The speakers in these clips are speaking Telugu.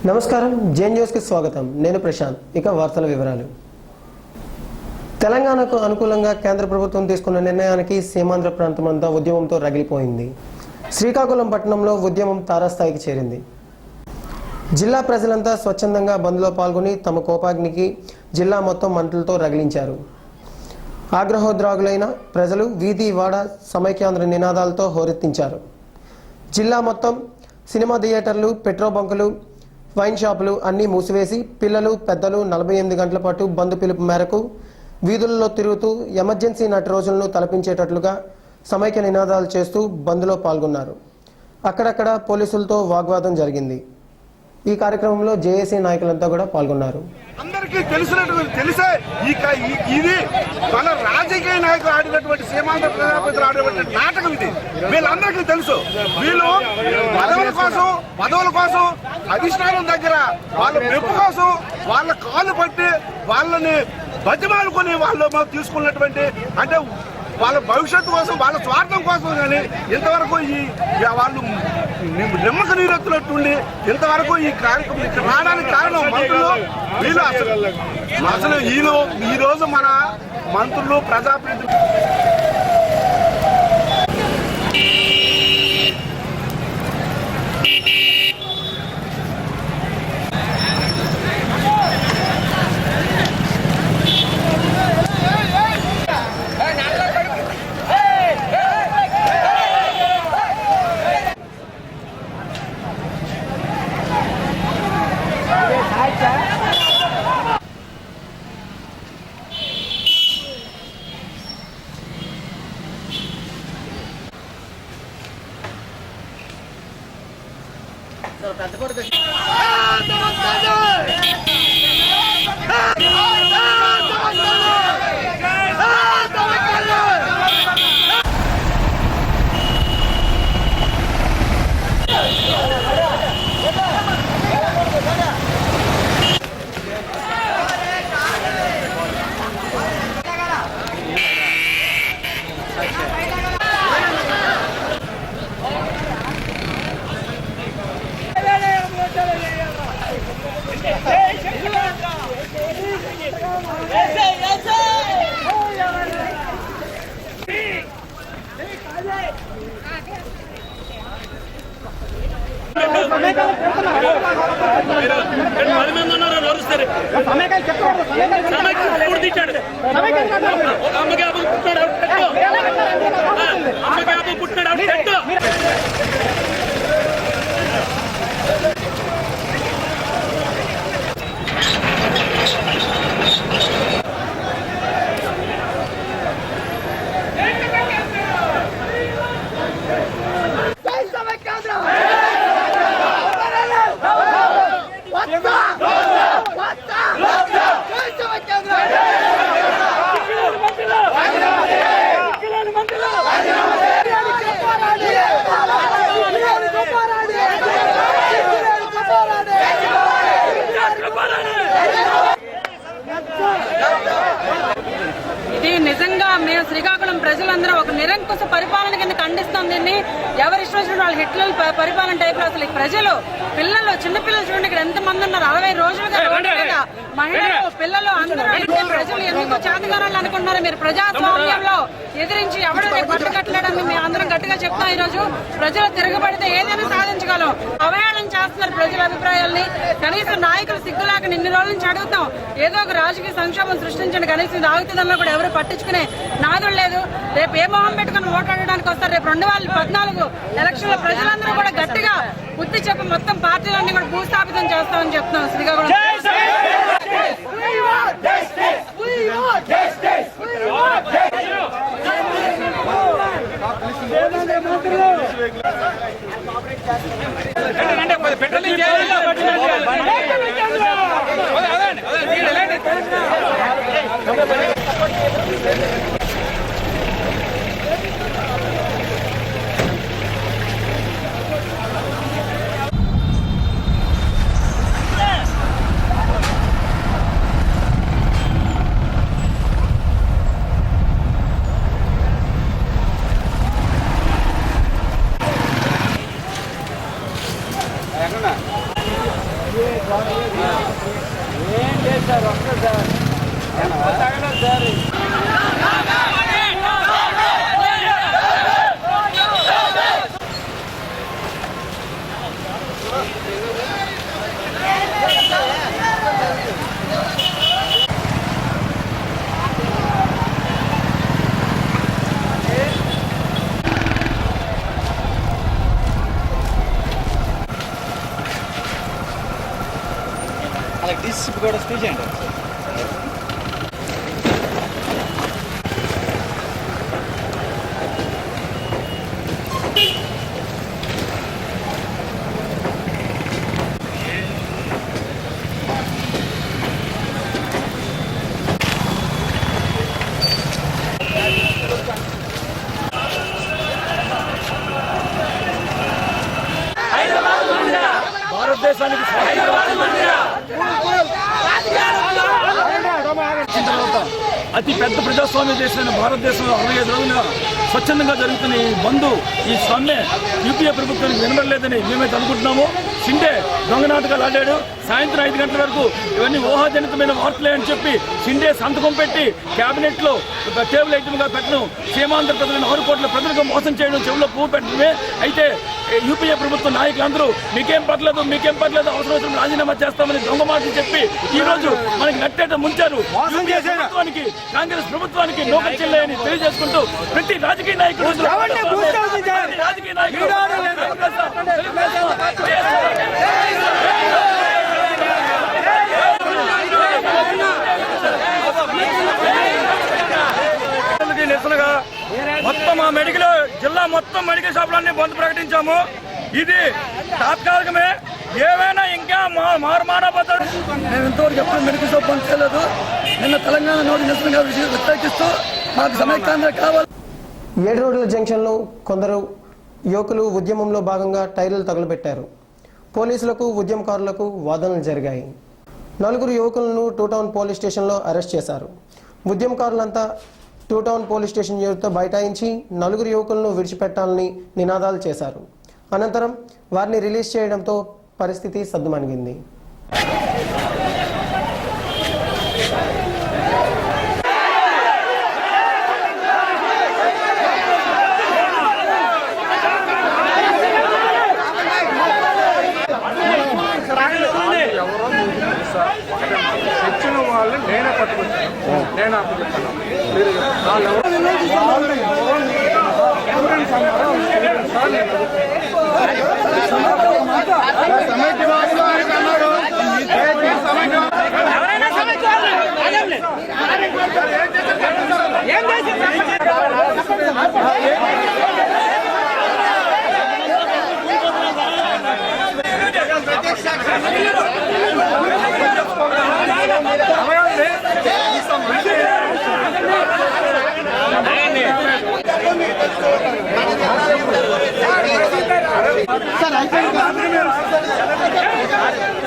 నమస్కారం, జేఎన్ న్యూస్కి స్వాగతం. నేను ప్రశాంత్. ఇక వార్తల వివరాలు. తెలంగాణకు అనుకూలంగా కేంద్ర ప్రభుత్వం తీసుకున్న నిర్ణయానికి సీమాంధ్ర ప్రాంతమంతా ఉద్యమంతో రగిలిపోయింది. శ్రీకాకుళం పట్టణంలో ఉద్యమం తారాస్థాయికి చేరింది. జిల్లా ప్రజలంతా స్వచ్ఛందంగా బంద్లో పాల్గొని తమ కోపాగ్నికి జిల్లా మొత్తం మంటలతో రగిలించారు. ఆగ్రహోద్రాగులైన ప్రజలు వీధి వాడ సమైక్యాంధ్ర నినాదాలతో హోరెత్తించారు. జిల్లా మొత్తం సినిమా థియేటర్లు, పెట్రోల్ బంకులు, వైన్ షాపులు అన్నీ మూసివేసి పిల్లలు పెద్దలు 48 గంటల పాటు బంద్ పిలుపు మేరకు వీధుల్లో తిరుగుతూ ఎమర్జెన్సీ నాటి రోజులను తలపించేటట్లుగా సమైక్య నినాదాలు చేస్తూ బంద్లో పాల్గొన్నారు. అక్కడక్కడ పోలీసులతో వాగ్వాదం జరిగింది. ఈ కార్యక్రమంలో జేఏసీ నాయకులంతా కూడా పాల్గొన్నారు. అందరికీ తెలిసే ఇది మన రాజకీయ నాయకులు ఆడినటువంటి సీమాంధ్ర ప్రజాపతిలు ఆడినటువంటి నాటకం ఇది. వీళ్ళందరికీ తెలుసు. వీళ్ళు పదవుల కోసం అధిష్టానం దగ్గర వాళ్ళ మెప్పు కోసం వాళ్ళ కాళ్ళు పట్టి వాళ్ళని బతిమాలుకొని వాళ్ళు తీసుకున్నటువంటి, అంటే వాళ్ళ భవిష్యత్తు కోసం, వాళ్ళ స్వార్థం కోసం. కానీ ఇంతవరకు వాళ్ళు నిమ్మక నీరెత్తునట్టుండి ఇంతవరకు ఈ కార్యక్రమం ఇక్కడ రావడానికి కారణం మంత్రులు. వీళ్ళు అసలు ఈ రోజు మన మంత్రులు ప్రజాప్రతినిధులు మేము శ్రీకాకుళం ప్రజలందరూ ఒక నిరంకుశ పరిపాలన కింద ఖండిస్తాం. దీన్ని ఎవరి ఇష్టం వచ్చిన వాళ్ళు హిట్లర్ పరిపాలన టైప్ లో అసలు ప్రజలు పిల్లలు చిన్నపిల్లలు చూడండి ఇక్కడ ఎంత మంది ఉన్నారు. 60 రోజులుగా మహిళలు పిల్లలు అందరూ ప్రజలు ఎందుకు చేతగారాలు అనుకుంటున్నారు. మీరు ప్రజాస్వామ్యంలో ఎదిరించి ఎవడో పట్టుకట్టలేడని మేము అందరం గట్టిగా చెప్తాం. ఈ రోజు ప్రజలు తిరగబడితే ఏదైనా సాధించగలం. అవహేళన చేస్తున్నారు ప్రజల అభిప్రాయాల్ని. కనీసం నాయకులు సిగ్గులాగా ఇన్ని రోజుల నుంచి అడుగుతాం, ఏదో ఒక రాజకీయ సంక్షోభం సృష్టించండి, కనీసం ఇది ఆగుతుందన్నా కూడా ఎవరు పట్టించుకునే నాదులు లేదు. రేపు ఏ మొహం పెట్టుకుని ఓటాడడానికి వస్తారు. రేపు 2014 ఎలక్షన్ లో ప్రజలందరూ కూడా గట్టిగా బుద్ధి చెప్పి మొత్తం పార్టీలన్నీ కూడా భూస్థాపితం చేస్తామని చెప్తున్నాం. శ్రీకాకుళం కూడా తీసేయండి. భారతదేశానికి అతి పెద్ద ప్రజాస్వామ్య దేశమైన భారతదేశంలో 65 రోజులుగా స్వచ్ఛందంగా జరుగుతున్న ఈ బంద్, ఈ సమ్మె యూపీఏ ప్రభుత్వానికి వినబడలేదని మేమైతే అనుకుంటున్నాము. షిండే దొంగ నాటకాలు ఆడాడు. సాయంత్రం 5 గంటల వరకు ఇవన్నీ ఊహాజనితమైన వార్తలే అని చెప్పి షిండే సంతకం పెట్టి కేబినెట్ లో టేబుల్ ఐటమ్ గా పెట్టడం, సీమాంధ్ర ప్రజలను 6 కోట్ల ప్రజలకు మోసం చేయడం, చెవుల్లో పువ్వు పెట్టడమే. అయితే యూపీఏ ప్రభుత్వ నాయకులందరూ మీకేం పర్లేదు అవసరం రాజీనామా చేస్తామని దొంగ మాటలు చెప్పి ఈ రోజు మనకి నట్టేట ముంచారు. ప్రభుత్వానికి, కాంగ్రెస్ ప్రభుత్వానికి నోకలు చెల్లాయని తెలియజేసుకుంటూ ప్రతి రాజకీయ నాయకుడు నిరసనగా మొత్తం ఆ మెడికల్ జిల్లా మొత్తం మెడికల్ షాపులన్నీ బంద్ ప్రకటించాము. ఇది తాత్కాలికమే. ఏమైనా ఇంకా మారుమానబద్దాడు. మేము ఇంతవరకు ఎప్పుడు మెడికల్ షాప్ బంద్ చేయలేదు. నిన్న తెలంగాణ నోటి నిరసనగా వ్యతిరేకిస్తూ మాకు సమైక్యాంధ్ర కావాలి. 7 రోడ్ల జంక్షన్లో కొందరు యువకులు ఉద్యమంలో భాగంగా టైర్లు తగులబెట్టారు. పోలీసులకు ఉద్యమకారులకు వాదనలు జరిగాయి. 4 యువకులను 2 టౌన్ పోలీస్ స్టేషన్లో అరెస్ట్ చేశారు. ఉద్యమకారులంతా 2 టౌన్ పోలీస్ స్టేషన్ ఎదురుతో బైఠాయించి 4 యువకులను విడిచిపెట్టాలని నినాదాలు చేశారు. అనంతరం వారిని రిలీజ్ చేయడంతో పరిస్థితి సద్దుమణిగింది. తెచ్చిన వాళ్ళు నేనే పట్టుకొచ్చాను, నేను అప్పచెప్పాను.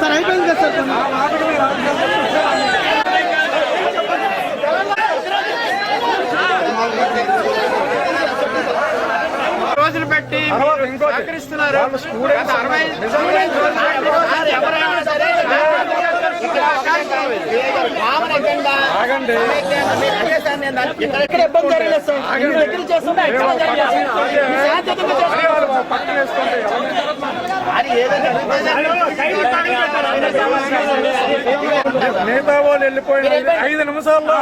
సార్ అయిపోయింది కదా సార్. రోజులు పెట్టి సహకరిస్తున్నారు. నేతా వాళ్ళు వెళ్ళిపోయిన 5 నిమిషాల్లో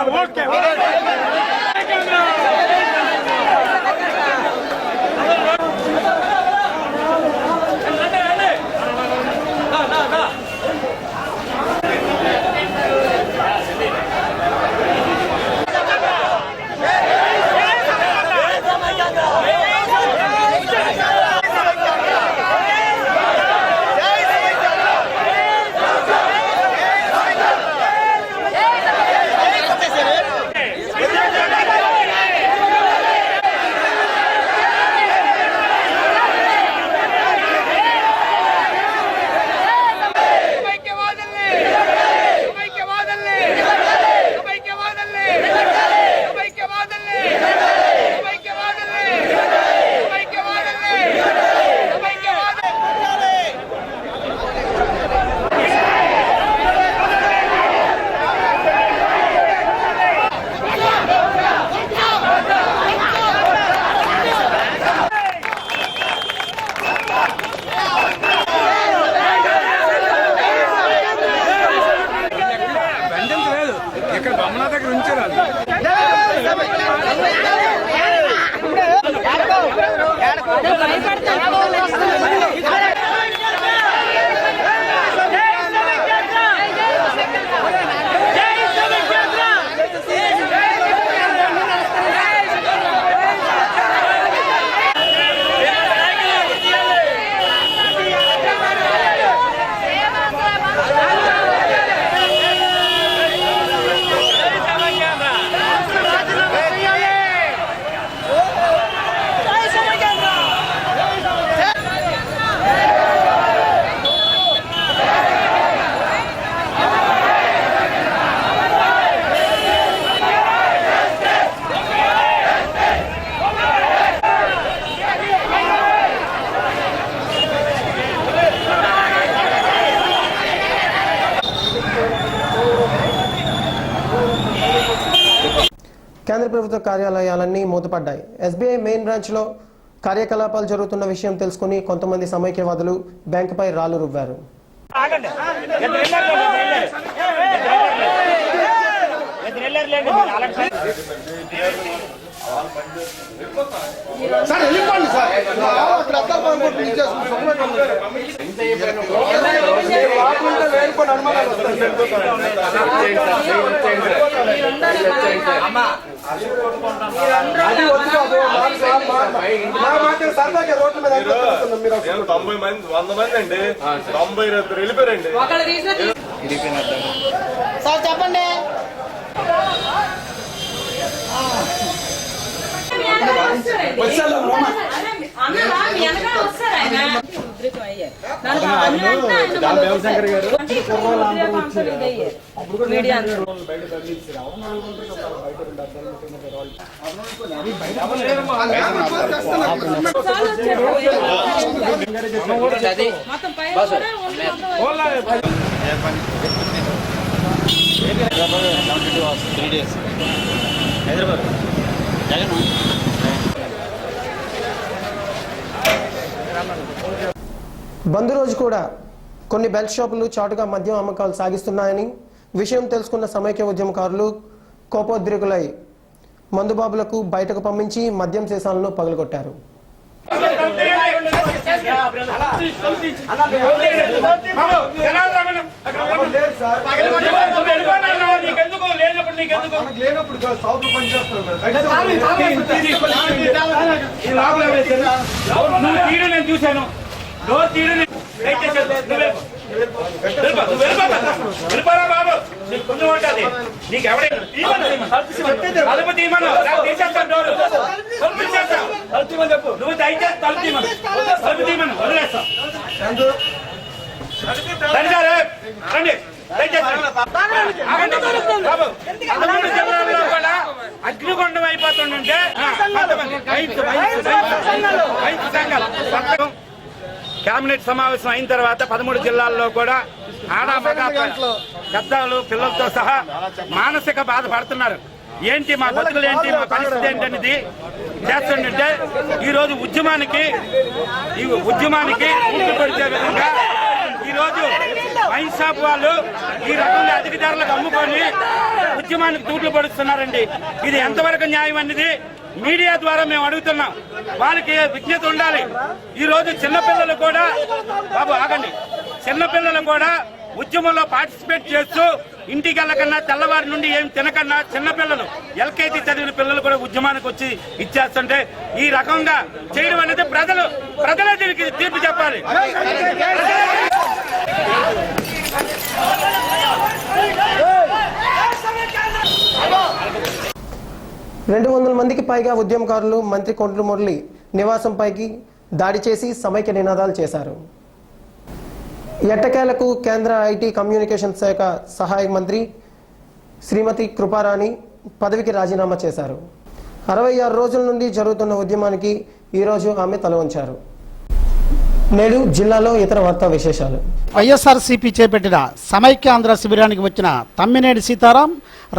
కేంద్ర ప్రభుత్వ కార్యాలయాలన్నీ మూతపడ్డాయి. ఎస్బీఐ మెయిన్ బ్రాంచ్లో కార్యకలాపాలు జరుగుతున్న విషయం తెలుసుకుని కొంతమంది సమైక్యవాదులు బ్యాంకుపై రాళ్లు రువ్వారు. సార్ వెళ్ళిపోండి సార్. నేను 90 మంది 100 మంది అండి 92 వెళ్ళిపోయారండి. సార్ చెప్పండి. బంద్ రోజు కూడా కొన్ని బెల్ట్ షాపులు చాటుగా మద్యం అమ్మకాలు సాగిస్తున్నాయని విషయం తెలుసుకున్న సమైక్య ఉద్యమకారులు కోపోద్రికులై మందుబాబులకు బయటకు పంపించి మద్యం సీసాలను పగలగొట్టారు. చూశాను బాబు కొంచెం ఉంటుంది నీకు ఎవరైనా నువ్వు దయచేసి తలుపు తీయమను వదిలేస్తా రండి అగ్నిగుండం అయిపోతుంటే కేబినెట్ సమావేశం అయిన తర్వాత 13 జిల్లాల్లో కూడా ఆడ మగ పెద్దలు పిల్లలతో సహా మానసిక బాధపడుతున్నారు. ఏంటి మా బతుకులు ఏంటి, మా పరిస్థితి ఏంటనేది చేస్తుంటే ఈ రోజు ఉద్యమానికి పడిచే విధంగా ఈ రోజు వైన్ షాప్ వాళ్ళు ఈ రకంగా అధిక ధరలకు అమ్ముకొని ఉద్యమానికి తూట్లు పడుతున్నారండి. ఇది ఎంతవరకు న్యాయం అనేది మీడియా ద్వారా మేము అడుగుతున్నాం. వాళ్ళకి విజ్ఞత ఉండాలి. ఈ రోజు చిన్నపిల్లలు కూడా బాబు ఆగండి, చిన్నపిల్లలు కూడా ఉద్యమంలో పార్టిసిపేట్ చేస్తూ ఇంటికి వెళ్ళకన్నా తెల్లవారి నుండి ఏం తినకన్నా చిన్నపిల్లలు ఎల్కేజీ చదివిన పిల్లలు కూడా ఉద్యమానికి వచ్చి ఇచ్చేస్తుంటే ఈ రకంగా చేయడం అనేది ప్రజలే దీనికి తీర్పు చెప్పాలి. 200 మందికి పైగా ఉద్యమకారులు మంత్రి కొండ్రు మురళి నివాసంపైకి దాడి చేసి సమైక్య నినాదాలు చేశారు. ఎట్టకేలకు కేంద్ర ఐటీ కమ్యూనికేషన్ శాఖ సహాయ మంత్రి శ్రీమతి కృపారాణి పదవికి రాజీనామా చేశారు. 66 రోజుల నుండి జరుగుతున్న ఉద్యమానికి ఈరోజు ఆమె తల వంచారు. నేడు జిల్లాలో ఇతర వార్తా విశేషాలు. వైఎస్ఆర్సీపీ చేపట్టిన సమైక్యాంధ్ర శిబిరానికి వచ్చిన తమ్మినేని సీతారాం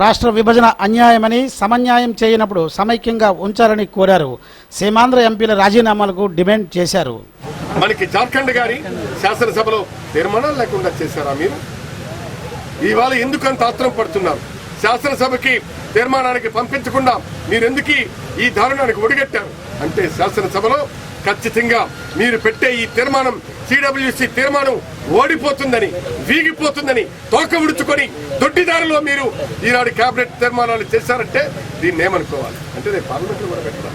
రాష్ట్ర విభజన అన్యాయమని, సమన్యాయం చేయనప్పుడు సమైక్యంగా ఉంచాలని కోరారు. సీమాంధ్ర ఎంపీల రాజీనామాలకు డిమాండ్ చేశారు. మనకి జార్ఖండ్ గారి శాసనసభలో తీర్మానాలు లేకుండా చేశారా మీరు? ఇవాళ ఎందుకంత ఆత్రం పడుతున్నారు? శాసనసభకి తీర్మానానికి పంపించకుండా మీరెందుకు ఈ దారుణానికి ఒడిగట్టారు అంటే శాసనసభలో ఖచ్చితంగా మీరు పెట్టే ఈ తీర్మానం సిడబ్ల్యూసి తీర్మానం ఓడిపోతుందని, వీగిపోతుందని తోక ఉడుచుకొని దొడ్డిదారిలో మీరు ఈనాడు కేబినెట్ తీర్మానాలు చేశారంటే దీన్ని ఏమనుకోవాలి? అంటే రేపు పార్లమెంట్లో కూడా పెట్టరా?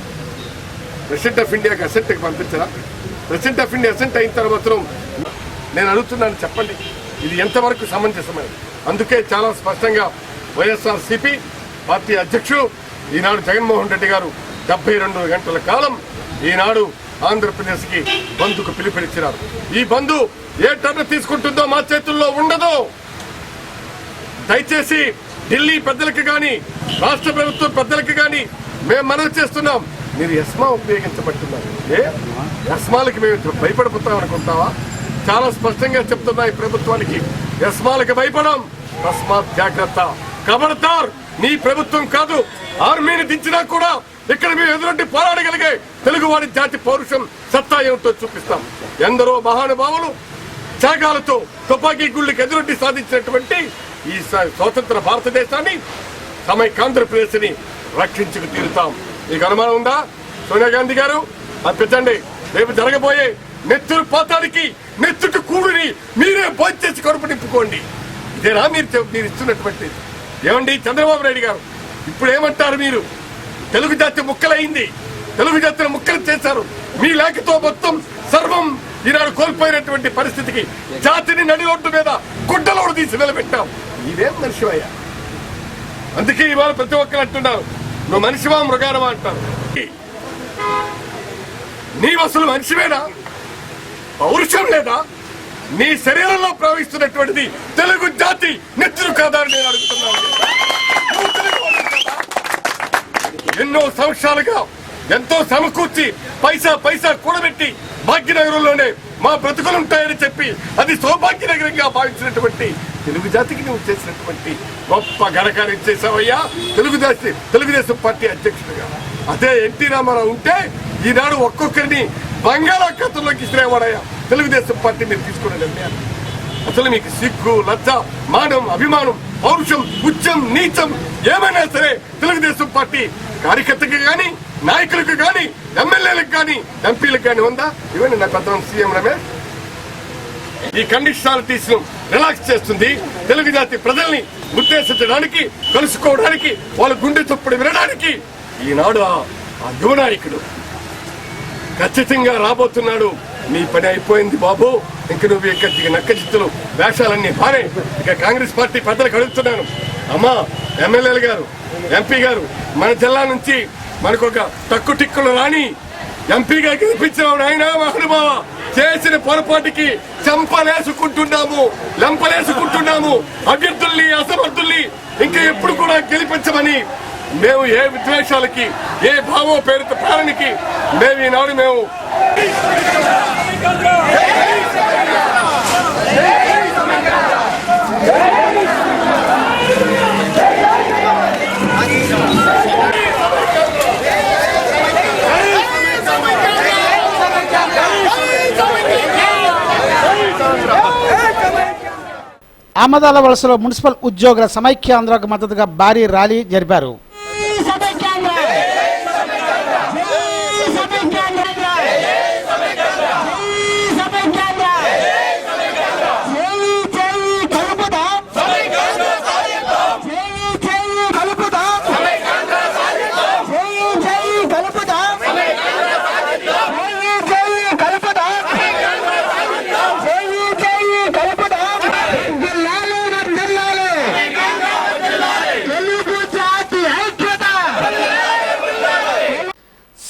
ప్రెసిడెంట్ ఆఫ్ ఇండియాకి అసెంట్కి పంపించరా? ప్రెసిడెంట్ ఆఫ్ ఇండియా అసెంట్ అయిన తర్వాత నేను అడుగుతున్నాను, చెప్పండి ఇది ఎంతవరకు సమంజసమైనది? అందుకే చాలా స్పష్టంగా వైఎస్ఆర్సీపీ పార్టీ అధ్యక్షుడు ఈనాడు జగన్మోహన్ రెడ్డి గారు 72 గంటల కాలం ఈనాడు ఆంధ్రప్రదేశ్కి బంద్కు పిలుపునిచ్చినారు. ఈ బంధు ఏ టర్న్ తీసుకుంటుందో మా చేతుల్లో ఉండదు. దయచేసి ఢిల్లీ పెద్దలకి కానీ రాష్ట్ర ప్రభుత్వం పెద్దలకి కానీ మేము మనవి చేస్తున్నాం, మీరు ఎస్మా ఉపయోగించబడుతున్నారు. ఎస్మాలకి మేము భయపడిపోతాం అనుకుంటావా? చాలా స్పష్టంగా చెప్తున్నా ఈ ప్రభుత్వానికి, ఎస్మాలకి భయపడం, తస్మాత్ జాగ్రత్త, ఖబర్దార్ నీ ప్రభుత్వం కాదు, ఆర్మీని దించినా కూడా ఇక్కడ మేము ఎదురొడ్డి పోరాడగలిగే తెలుగువాడి జాతి పౌరుషం సత్తా ఏమిటో చూపిస్తాం. ఎందరో మహానుభావులు త్యాగాలతో తుపాకీ గుళ్ళకి ఎదురొడ్డి సాధించినటువంటి ఈ స్వతంత్ర భారతదేశాన్ని సమైక్యాంధ్రప్రదేశ్ ని రక్షించుకు తీరుతాం. మీకు అనుమానం ఉందా? సోనియా గాంధీ గారు అనిపించండి, రేపు జరగబోయే నెత్తురు పోతానికి నెత్తుటి కూడుని మీరే భోంచేసి కడుపు నింపుకోండి. ఇదేనా మీరు ఇస్తున్నటువంటి? ఏమండి చంద్రబాబు నాయుడు గారు, ఇప్పుడు ఏమంటారు? మీరు తెలుగు జాతి ముక్కలైంది, తెలుగు జాతిని ముక్కలు చేశారు. మీ లేఖతో మొత్తం సర్వం ఈనాడు కోల్పోయినటువంటి పరిస్థితికి జాతిని నడి రోడ్డు మీద గుడ్డలోడు తీసి నిలబెట్టాం. ఇదేం మనిషివయ్యా? అందుకే ఇవాళ ప్రతి ఒక్కరు అంటున్నారు, నువ్వు మనిషివా మృగానమా అంటారు. నీవు అసలు మనిషివేనా? పౌరుషం లేదా? నీ శరీరంలో ప్రవహిస్తున్నటువంటిది తెలుగు జాతి నెత్తురు కాదా అని నేను అడుగుతున్నాను. ఎన్నో సంవత్సరాలుగా ఎంతో సమకూర్చి పైసా కూడబెట్టి భాగ్యనగరంలోనే మా బ్రతుకులుంటాయని చెప్పి అది సౌభాగ్యనగరంగా భావించినటువంటి తెలుగు జాతికి నువ్వు చేసినటువంటి గొప్ప ఘనకార్యం చేశావయ్యా తెలుగుదేశం పార్టీ అధ్యక్షుడిగా. అదే ఎన్టీ రామారావు ఉంటే ఈనాడు ఒక్కొక్కరిని బంగాళాఖాతంలోకి ఇసిరేవాడయ్యా. తెలుగుదేశం పార్టీ మీరు తీసుకునే నిర్ణయాలు అసలు మీకు సిగ్గు, లజ్జ, మానం, అభిమానం, పౌరుషం, ఉచ్చం, నీచం ఏమైనా సరే తెలుగుదేశం పార్టీ కార్యకర్తకి కానీ, నాయకులకు కానీ, ఎమ్మెల్యేలకు కానీ, ఎంపీలకు కానీ ఉందా? ఇవన్నీ నా కొత్త సీఎం రమేష్ ఈ కండిషనాలిటీస్ ను రిలాక్స్ చేస్తుంది. తెలుగు జాతి ప్రజల్ని ఉద్దేశించడానికి, కలుసుకోవడానికి, వాళ్ళ గుండె చప్పుడు వినడానికి ఈనాడు ఆ యువ నాయకుడు ఖచ్చితంగా రాబోతున్నాడు. నీ పని అయిపోయింది బాబు. ఇంక నువ్వు ఇక నక్కచిత్తులు వేషాలన్నీ భారే. ఇక కాంగ్రెస్ పార్టీ పెద్దలకు అడుగుతున్నాను, అమ్మా ఎమ్మెల్యేలు గారు, ఎంపీ గారు, మన జిల్లా నుంచి మనకొక తక్కువ టిక్కులు రాని ఎంపీగా గెలిపించిన ఆయన మహానుభావ, చేసిన పొరపాటుకి చెంపలేసుకుంటున్నాము, లెంపలేసుకుంటున్నాము. అభ్యర్థుల్ని, అసమర్థుల్ని ఇంకా ఎప్పుడు కూడా గెలిపించమని మేము ఏ విద్వేషాలకి, ఏ భావో పేరుతో ప్రాణానికి మేము ఈనాడు మేము ఆమదాల వలసలో మున్సిపల్ ఉద్యోగుల సమైక్యాంధ్రకు మద్దతుగా భారీ ర్యాలీ జరిపారు.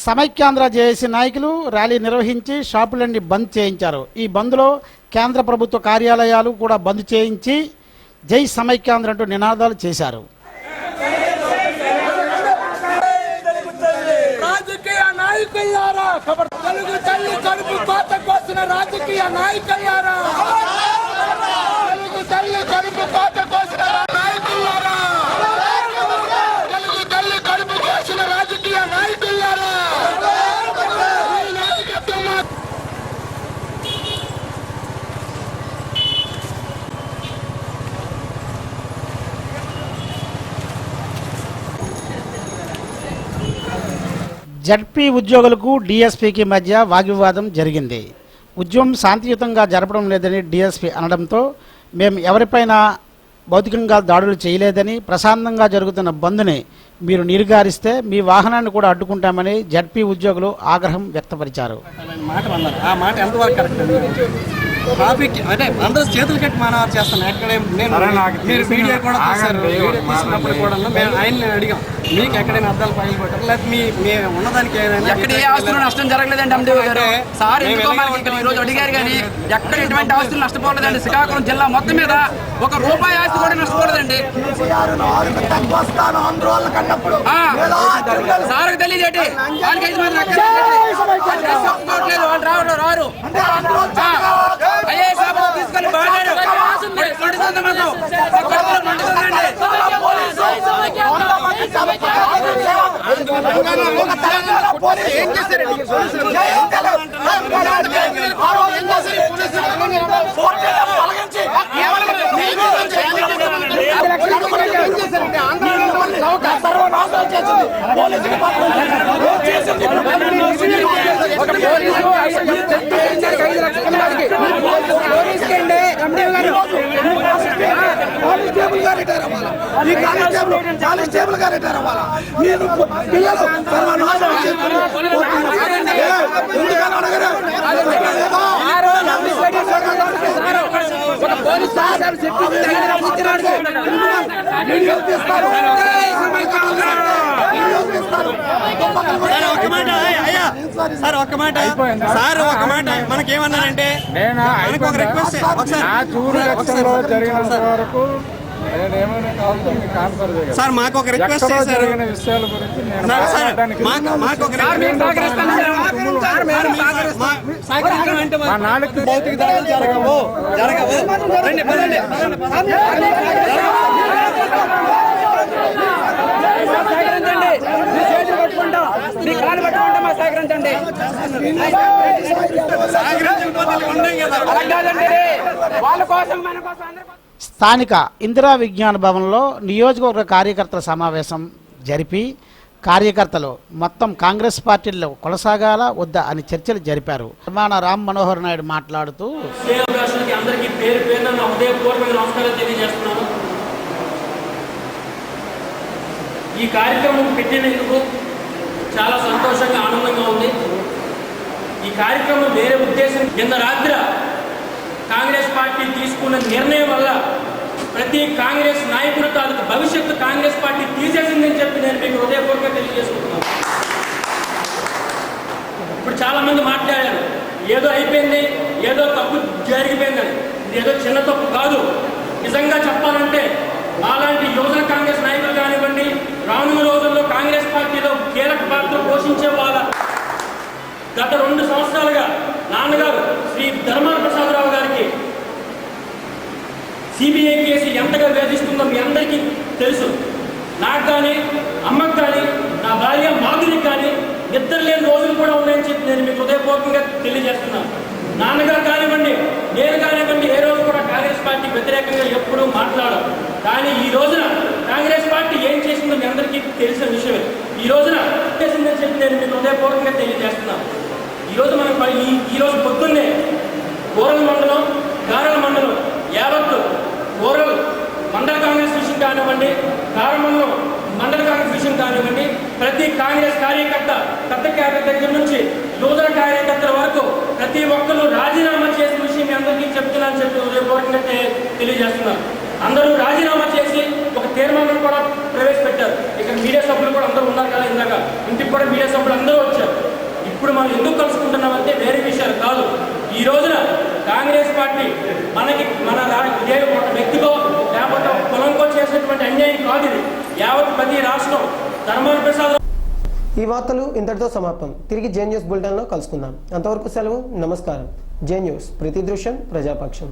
సమైక్యాంధ్ర జేఏసీ నాయకులు ర్యాలీ నిర్వహించి షాపులన్నీ బంద్ చేయించారు. ఈ బంద్లో కేంద్ర ప్రభుత్వ కార్యాలయాలు కూడా బంద్ చేయించి జై సమైక్యాంధ్ర అంటూ నినాదాలు చేశారు. రాజకీయ నాయకులారా, తెలుగు తల్లి కడుపు కోత కోసిన రాజకీయ నాయకులారా, తెలుగు తల్లి కడుపు కోత కోసిన నాయకులారా, తెలుగు తల్లి కడుపు కోసిన రాజకీయ నాయకులారా, జడ్పీ ఉద్యోగులకు డీఎస్పీకి మధ్య వాగ్వివాదం జరిగింది. ఉద్యమం శాంతియుతంగా జరపడం లేదని డీఎస్పీ అనడంతో మేము ఎవరిపైనా భౌతికంగా దాడులు చేయలేదని, ప్రశాంతంగా జరుగుతున్న బంద్ని మీరు నీరుగారిస్తే మీ వాహనాన్ని కూడా అడ్డుకుంటామని జడ్పీ ఉద్యోగులు ఆగ్రహం వ్యక్తపరిచారు. ఆ మాట ఎంతవరకు కరెక్ట్? ట్రాఫిక్ అంటే అందరూ చేతులు కట్టి మానవారు చేస్తాను. ఎక్కడ మీరు వీడియో కూడా తీశారు. వీడియో తీసినప్పుడు కూడా మేము ఆయన్ని అడిగాం, మీకు ఎక్కడైనా అద్దాలు పగిలి పెట్టారు, లేకపోతే మీ ఉన్నదానికి ఎక్కడ ఏ ఆస్తులు నష్టం జరగలేదండి ఎండిఓ గారు. సార్ ఎందుకో మనకి ఈ రోజు అడిగారు కానీ ఎక్కడ ఎటువంటి ఆస్తులు నష్టపోలేదండి. శ్రీకాకుళం జిల్లా మొత్తం మీద ఒక రూపాయి ఆస్తి కూడా నష్టపోలేదండి. సార్కి తెలియదేంటి, వాళ్ళకి 5 మంది వాళ్ళు రారు. ఐఏఎస్ ఆఫీసర్ తీసుకొని బాగారు మండుతుంది మాకు మండుతుందండి. ఏం చేశారండి సర్వనాశనం చేసింది కానిస్టేబుల్ గా రిటైర్ అవ్వాలా? మీరు పిల్లలు సర్వనాశనం చేస్తున్నారు. సార్ ఒక్క మాట సార్ ఒక్క మాట మనకేమన్నారంటే మనకు ఒక రిక్వెస్ట్ సార్ మాకు ఒక రిక్వెస్ట్ చేశారు మాకు ఒక నాలుగు భౌతిక దాడులు జరగవు స్థానిక ఇందిరా విజ్ఞాన భవన్లో నియోజకవర్గ కార్యకర్తల సమావేశం జరిపి కార్యకర్తలు మొత్తం కాంగ్రెస్ పార్టీలో కొనసాగాల వద్దా అని చర్చలు జరిపారు. నిర్మాణ రామ్ మనోహర్ నాయుడు మాట్లాడుతూ అందరికీ పేరు పేరున నా హృదయపూర్వక నమస్కారాలు తెలియజేస్తున్నాను. ఈ కార్యక్రమం పెట్టినందుకు చాలా సంతోషంగా ఆనందంగా ఉంది. ఈ కార్యక్రమం వేరే ఉద్దేశం నిన్న రాత్రి కాంగ్రెస్ పార్టీ తీసుకున్న నిర్ణయం వల్ల ప్రతి కాంగ్రెస్ నాయకుడు తాలూకు భవిష్యత్తు కాంగ్రెస్ పార్టీ తీసేసిందని చెప్పి నేను మీకు హృదయపూర్వకంగా తెలియజేసుకుంటున్నాను. ఇప్పుడు చాలా మంది మాట్లాడారు ఏదో అయిపోయింది, ఏదో తప్పు జరిగిపోయిందని. ఇది ఏదో చిన్న తప్పు కాదు. నిజంగా చెప్పాలంటే అలాంటి యువజన కాంగ్రెస్ నాయకులు కానివ్వండి, రానున్న రోజుల్లో కాంగ్రెస్ పార్టీలో కీలక పాత్ర పోషించే వాళ్ళ గత 2 సంవత్సరాలుగా నాన్నగారు శ్రీ ధర్మాన ప్రసాదరావు గారికి సిబిఐ కేసు ఎంతగా వేధిస్తుందో మీ అందరికీ తెలుసు. నాకు కానీ, అమ్మకు కానీ, నా భార్య మాధురికి కానీ నిద్ర లేని రోజులు కూడా ఉన్నాయని చెప్పి నేను మీకు హృదయపూర్వకంగా తెలియజేస్తున్నాను. నాన్నగారు కానివ్వండి, నేను కానివ్వండి, ఏ రోజు కూడా కాంగ్రెస్ పార్టీకి వ్యతిరేకంగా ఎప్పుడూ మాట్లాడాం. కానీ ఈ రోజున కాంగ్రెస్ పార్టీ ఏం చేసిందో మీ అందరికీ తెలిసిన విషయమే. ఈ రోజున చేసిందని చెప్పి నేను మీకు హృదయపూర్వకంగా తెలియజేస్తున్నాను. ఈరోజు మనం ఈరోజు పొద్దున్నే కోరల మండలం, గారల మండలం యావత్తు కోరల్ మండల కాంగ్రెస్ విషయం కానివ్వండి, గారమండలం మండల కాంగ్రెస్ విషయం కానివ్వండి, ప్రతి కాంగ్రెస్ కార్యకర్త పెద్ద క్యాడర్ దగ్గర నుంచి యువజన కార్యకర్తల వరకు ప్రతి ఒక్కరూ రాజీనామా చేసిన విషయం మీ అందరికీ చెప్తున్నానని చెప్పి హృదయపూర్వకంగా తెలియజేస్తున్నారు. అందరూ రాజీనామా చేసి ఒక తీర్మానం కూడా ప్రవేశపెట్టారు. ఇక్కడ మీడియా సభ్యులు కూడా అందరూ ఉన్నారు కదా, ఇందాక ఇంటికి కూడా మీడియా సభ్యులు అందరూ వచ్చారు. ఇప్పుడు మనం ఎందుకు కలుసుకుంటున్నామంటే వేరే విషయాలు కాదు. ఈ రోజున కాంగ్రెస్ పార్టీ ఇదే ఒక వ్యక్తితో లేకపోతే కులంకో చేసినటువంటి అన్యాయం కాదు. ఇది యావత్ ప్రతి రాష్ట్రం ధర్మాన ప్రసాద్. ఈ వార్తలు ఇంతటితో సమాప్తం. తిరిగి జే న్యూస్ బులెటిన్లో కలుసుకుందాం. అంతవరకు సెలవు. నమస్కారం. జే న్యూస్, ప్రతి దృశ్యం ప్రజాపక్షం.